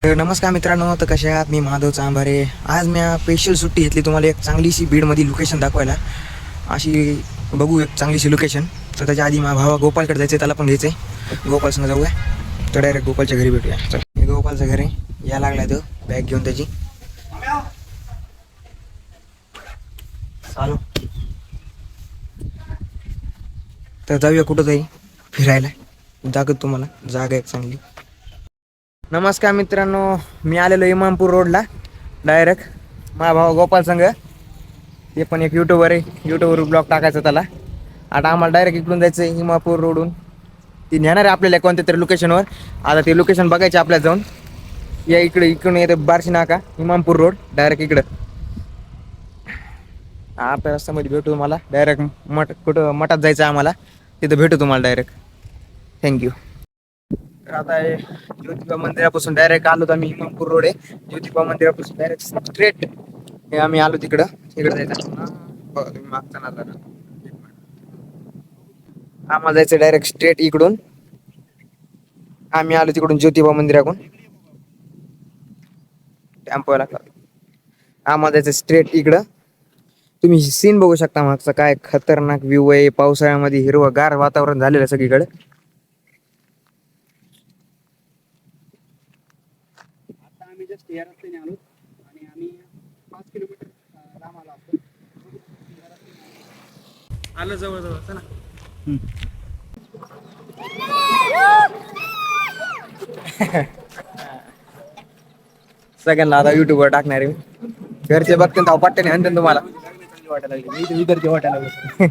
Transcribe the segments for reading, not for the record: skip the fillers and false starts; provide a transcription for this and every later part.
तर नमस्कार मित्रांनो, तर कशा आहात? मी माधव चांभारे. आज मी स्पेशल सुट्टी घेतली तुम्हाला एक चांगलीशी बीडमधील लोकेशन दाखवायला. अशी बघू एक चांगलीशी लोकेशन. तर त्याच्या आधी माझा भावा गोपालकडे जायचं, त्याला पण घ्यायचं आहे. गोपालसंग जाऊया. तर डायरेक्ट गोपालच्या घरी भेटूया. चल, मी गोपालचं घर आहे, या लागलाय तो बॅग घेऊन त्याची. चालू तर जाऊया कुठं जाई फिरायला. दाखवत तुम्हाला जागा एक चांगली. नमस्कार मित्रांनो, मी आलेलो इमामपूर रोडला डायरेक्ट. माझा भाऊ गोपाल संघ, ते पण एक यूट्यूबर आहे. यूट्यूबवर ब्लॉग टाकायचा त्याला. आता आम्हाला डायरेक्ट इकडून जायचं आहे इमामपूर रोडून. ती नेणार आहे आपल्याला कोणत्या तरी लोकेशनवर. आता ते लोकेशन बघायचे आपल्याला जाऊन. या इकडे इकडून येतं बार्शी नाका, इमामपूर रोड डायरेक्ट इकडं. आपल्या रस्त्यामध्ये भेटू तुम्हाला डायरेक्ट. कुठं मठात जायचं आहे आम्हाला, तिथं भेटू तुम्हाला डायरेक्ट. थँक्यू. तर आता ज्योतिबा मंदिरापासून डायरेक्ट आलो तर आम्ही इमामपूर रोड आहे. ज्योतिबा मंदिरापासून डायरेक्ट स्ट्रेट हे आम्ही आलो तिकडं जायचं. बघा तुम्ही मागचा ना जरा, आम्हाला जायचं डायरेक्ट स्ट्रेट इकडून. आम्ही आलो तिकडून ज्योतिबा मंदिराकडून टेम्पो लागला. आम्हाला जायचं स्ट्रेट इकडं. तुम्ही सीन बघू शकता मागचा, काय खतरनाक व्ह्यू आहे. पावसाळ्यामध्ये हिरवंगार वातावरण झालेलं आहे सगळीकडे. आम्ही जस्ट या रस्त्याने आलो आणि आम्ही 5 किलोमीटर लांब आलो जवळ चला. सगळ्यांना आता युट्यूबवर टाकणार आहे. घरचे बघते धाव पट्ट्याने आणते तुम्हाला. वाटायला लागली, मी इकडचे वाटायला लागले.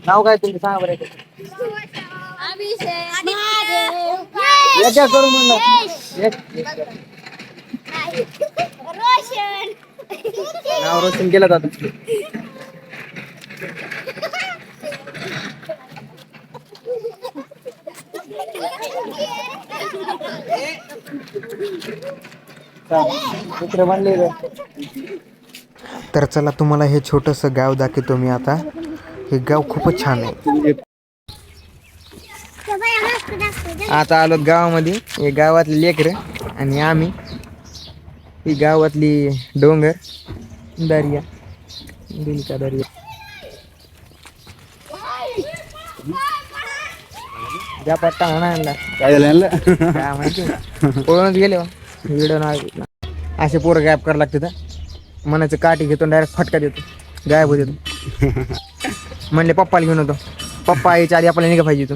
नाव काय तुमचं सांगा बरं. अभिषेक याच्या करू म्हणलं रोशन नाव रोशन केलं जातं. मित्र म्हणले. तर चला तुम्हाला हे छोटंसं गाव दाखवतो मी आता. हे गाव खूपच छान आहे. आता आलो गावामध्ये. हे गावातली लेकरं आणि आम्ही. ही गावातली डोंगर दर्या, दिलका दर्या. ज्या पट्टा म्हणा काय झालं काय माहिती, पळूनच गेले. व्हिडिओ ना असे पोरं गायब करायला लागते. तर मनाचं काठी घेतो डायरेक्ट फटका देतो, गायब होत येतो. म्हणले पप्पाला घेऊन होतो. पप्पा यायच्या आधी आपल्याला निघा पाहिजे तो.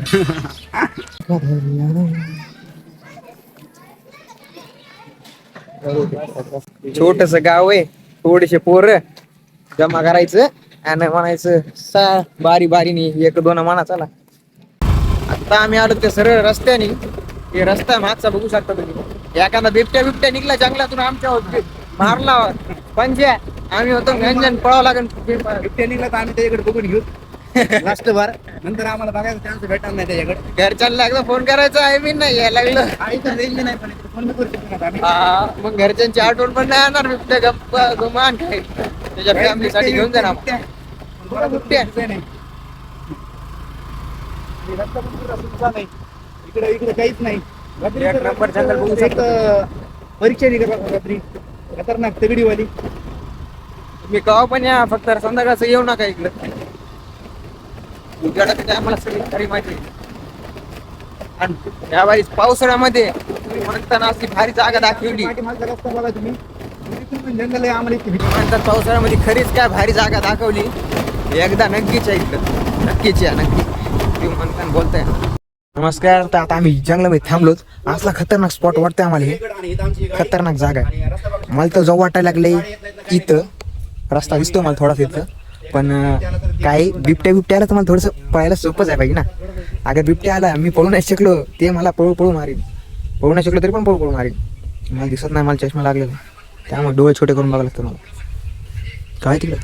छोटस गाव आहे. थोडेसे पोरं जमा करायचं आणि म्हणायचं बारी बारीने 1-2 म्हणा चला. आता आम्ही आलो ते सरळ रस्त्याने. हे रस्ता मागचा बघू शकता तुम्ही. एखादा बिबट्या निघला जंगलातून आमच्या मारला पंजा. आम्ही होतो गंजन पळावं लागेल. बिबट्या निघला तर आम्ही त्याच्याकडे बघून घेऊ लास्ट बार. नंतर आम्हाला बघायचा चान्स भेटणार नाही त्याच्याकडे. घरच्यांना एकदा फोन करायचा आहे, मी नाही यायला लागलं. आईचा रेंज नाही, पण फोन करू शकतो आम्ही. मग घरच्यांची आठवण पण नाही येणार. बिबट्या गप्पा गुमान काय त्याच्या फॅमिलीसाठी घेऊन जाणार. बिबट्या रस्ता पण पुरा सुद्धा नाही. इकडे काहीच नाही. एक नंबर जंगल बघू शकता. परीक्षा निघत रात्री खतरनाक तगडीवाली. तुम्ही गाव पण या, फक्त संध्याकाळचं येऊ नका इकडं. आम्हाला सगळी खरी माहिती आहे. आणि यावेळी पावसाळ्यामध्ये तुम्ही म्हणताना अशी भारी जागा दाखवली. पाठीमागचा रस्ता बघा तुम्ही, तिथून पण जंगल आहे. आम्हाला इथे भीती म्हणतात पावसाळ्यामध्ये खरीच काय भारी जागा दाखवली. एकदा नक्कीच आहे इकडं, नक्कीच या नक्की. तुम्ही म्हणताना बोलताय. नमस्कार. तर आता आम्ही जंगलामध्ये थांबलोच. असला खतरनाक स्पॉट वाटतंय आम्हाला. हे खतरनाक जागा आहे. मला तर जाऊ वाटायला लागले. इथं रस्ता दिसतो मला थोडा तिथं, पण काही बिबट्याला तर मला थोडंसं पळायला सोपंच आहे पाहिजे ना. अगर बिबट्या आला, मी पळू नाही शकलो, ते मला पळू मारीन. पळू नाही शकलो तरी पण पळू मारीन. मला दिसत नाही, मला चष्मा लागलेला, त्यामुळे डोळे छोटे करून बघायला लागतं मला. काय तिकडं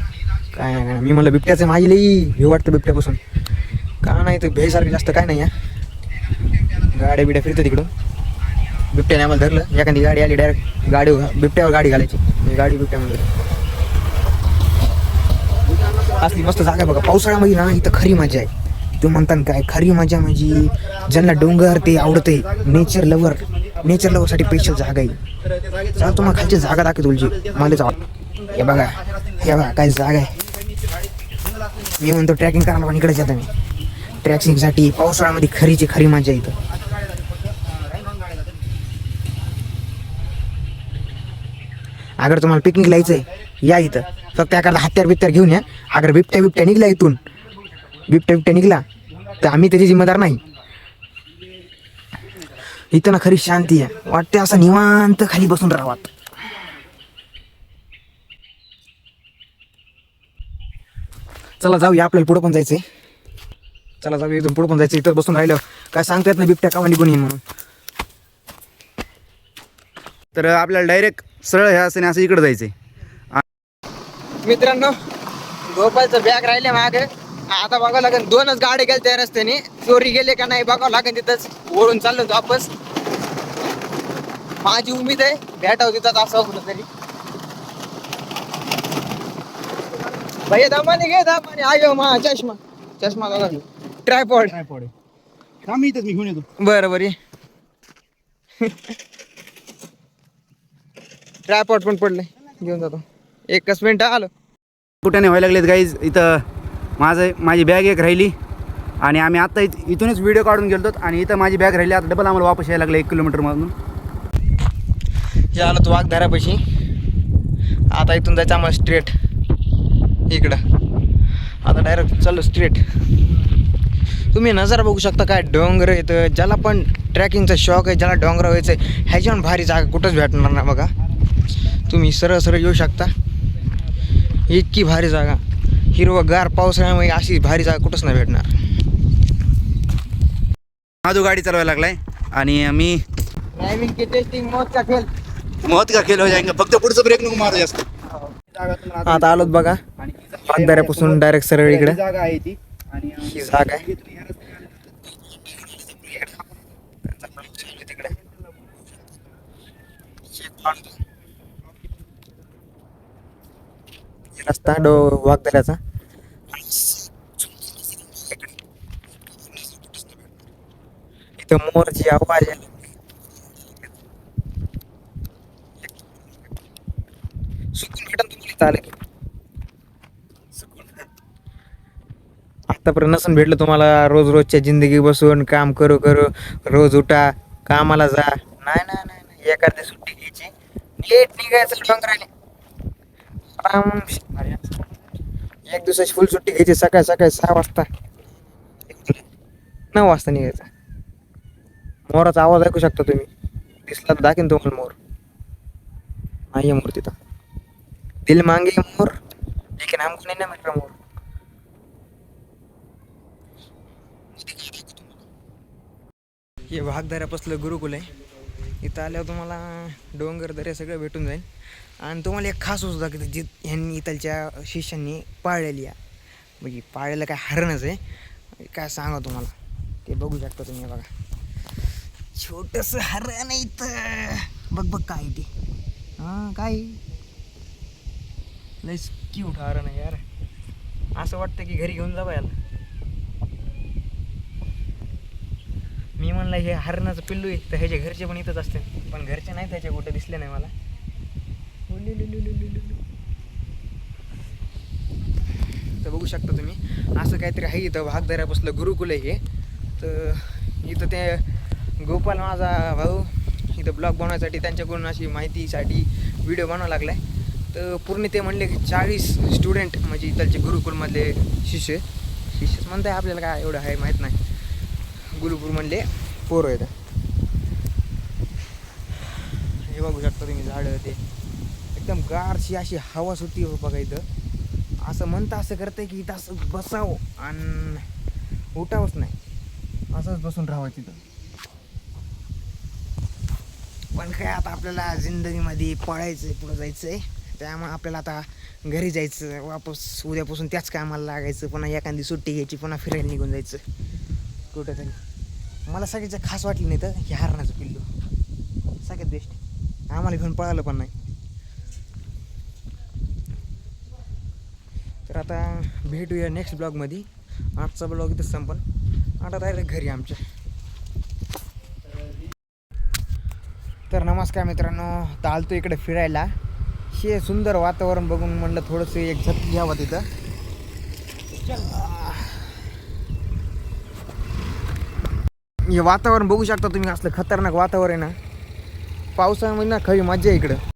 काय नाही. मी म्हणलं बिबट्याचं माझी लई हे वाटतं बिबट्यापासून. का नाही तर भेसारखं जास्त काय नाही. गाड्या बिड्या फिरतं तिकडून. बिबट्याने आम्हाला धरलं. एखादी गाडी आली डायरेक्ट गाडी बिबट्यावर गाडी घालायची. गाडी बिबट्यामध्ये असली मस्त जागा बघा. पावसाळ्यामध्ये ना इथं खरी मजा आहे. तू म्हणता ना काय खरी मजा म्हणजे ज्यांना डोंगर ते आवडते नेचर लवरसाठी स्पेशल जागा आहे. चला तुम्हाला खालची जागा दाखव तुलची मला जाऊ. हे बघा काय जागा आहे. मी म्हणतो ट्रॅकिंग करायला पण इकडेच येतो मी. ट्रॅकिंगसाठी पावसाळ्यामध्ये खरी मजा येतं. अगर तुम्हाला पिकनिक यायचंय या इथं फक्त एखादा हत्यार घेऊन या. अगर बिबट्या निघला इथून बिबट्या निघला तर आम्ही त्याची जिम्मेदार नाही. इथं ना खरी शांती आहे. वाटते असं निवांत खाली बसून राहावं. चला जाऊया आपल्याला पुढं पण जायचंय. चला जाऊया इथून पुढं पण जायचं. इथं बसून राहिलं काय सांगता येत नाही बिबट्या कावा निघून येईन म्हणून. तर आपल्याला डायरेक्ट सरळ ह्या असं इकडे जायचंय. मित्रांनो गोपालचं बॅग राहिले मागे. आता बघावं लागेल 2च गाडी गेल्या त्या रस्त्याने. चोरी गेले का नाही बघावं लागेल. तिथंच ओढून चाललो वापस. माझी उमेद आहे भेटावं तिथंच असं कुठं तरी. भैया दामाने आयो मा चष्मा बघा ट्रायपॉड मी इथंच मी घेऊन येतो. बरं ट्रायपॉड पण पडले घेऊन जातो. 1 मिनिट आलो. कुठे व्हायला लागलेत गाईज. इथं माझी बॅग एक राहिली आणि आम्ही आत्ता इथूनच व्हिडिओ काढून गेलो आणि इथं माझी बॅग राहिली. आता डबल आम्हाला वापस यायला लागलं 1 किलोमीटरमधून. हे आलं तू वाघधारापाशी. आता इथून जायचं आम्हाला स्ट्रेट इकडं. आता डायरेक्ट चाललो स्ट्रेट. तुम्ही नजारा बघू शकता काय डोंगर येतं. ज्याला पण ट्रॅकिंगचा शॉक आहे ज्याला डोंगर व्हायचं आहे ह्याच्याहून भारी जागा कुठंच भेटणार ना. बघा तुम्ही सरळ येऊ शकता. इतकी भारी जागा हिरवगार पावसाळ्यामुळे अशी भारी जागा कुठंच नाही भेटणार. माझू गाडी चालवायला लागलाय आणि मी ड्रायव्हिंग की टेस्टिंग मौत का खेळ हो जाएगा. फक्त पुढचं ब्रेक नको मारू जास्त. आता आलोत बघा वाघधाऱ्यापासून डायरेक्ट सरळ इकडे. जागा आहे ती आणि ही जागा आहे तिकडे. रस्ता वाघधाऱ्याचा. इथं मोरची आवाज आहे. आतापर्यंत नसून भेटलं तुम्हाला रोजच्या जिंदगी बसून काम करू रोज उठा कामाला जा. नाही एखादी सुट्टी घ्यायची नीट निघायचं डोंगराने आराम. 1 दिवसाची फुल सुट्टी घ्यायची. सकाळी 6 वाजता 9 वाजता निघायचं. मोराचा आवाज ऐकू शकता तुम्ही. दिसला तर दाखीन तुम्हाला मोर. नाही मोर तिथं. दिल मांगे मोर लेकिन हमको नहीं ना मिल रहा मोर. हे वाघधाऱ्यापासलं गुरुकुल आहे. इथं आल्यावर तुम्हाला डोंगर दरे सगळं भेटून जाईल. आणि तुम्हाला एक खास वस्तू दाखवते जी ह्यांनी इथलच्या शिष्यांनी पाळलेली आहे. म्हणजे पाळलेलं काय हरणच आहे काय सांगा तुम्हाला. ते बघू शकता तुम्ही. बघा छोटंसं हरण आहे इथं. बघ काय ते काय लयच क्यूट हरण आहे यार. असं वाटतं की घरी घेऊन जावं याला. मी म्हणलं हे हरणाचं पिल्लू आहे तर ह्याचे घरचे पण इथंच असते. पण घरचे नाही त्याचे कुठे दिसले नाही मला. तर बघू शकता तुम्ही असं काहीतरी आहे इथं. वाघधाऱ्यापासलं गुरुकुल आहे हे. तर इथं ते गोपाल माझा भाऊ इथं ब्लॉग बनवायसाठी त्यांच्याकडून अशी माहितीसाठी व्हिडिओ बनवावा लागलाय. तर पूर्ण ते म्हणले की 40 स्टुडंट म्हणजे इथलचे गुरुकुलमधले शिष्यच म्हणताय. आपल्याला काय एवढं आहे माहीत नाही. गुरुकुल म्हणले पोरं येतं. हे बघू शकता तुम्ही झाडं ते एकदम गारची अशी हवा सुटी हो बघा इथं. असं म्हणता असं करतंय की इथं असं बसावं आणि उठावंच नाही. असंच बसून राहावं तिथं. पण काय आता आपल्याला जिंदगीमध्ये पळायचं आहे पुढं जायचं आहे. त्यामुळे आपल्याला आता घरी जायचं वापस. उद्यापासून त्याच कामाला लागायचं. पुन्हा एखादी सुट्टी घ्यायची पुन्हा फिरायला निघून जायचं कुठंतरी. मला सगळ्याचं खास वाटलं नाही तर हे हरणाचं पिल्लू सगळ्यात बेस्ट. आम्हाला घेऊन पळालं पण नाही. तर आता भेटूया नेक्स्ट ब्लॉगमध्ये. आजचा ब्लॉग इथं संपन. आता डायरेक्ट घरी आमच्या. तर नमस्कार मित्रांनो, तर आलतो इकडे फिरायला. हे सुंदर वातावरण बघून म्हणलं थोडंसं एक झटक घ्यावं तिथं. हे वातावरण बघू शकता तुम्ही, असलं खतरनाक वातावरण आहे ना. पावसामध्ये ना खरी मजा आहे इकडं.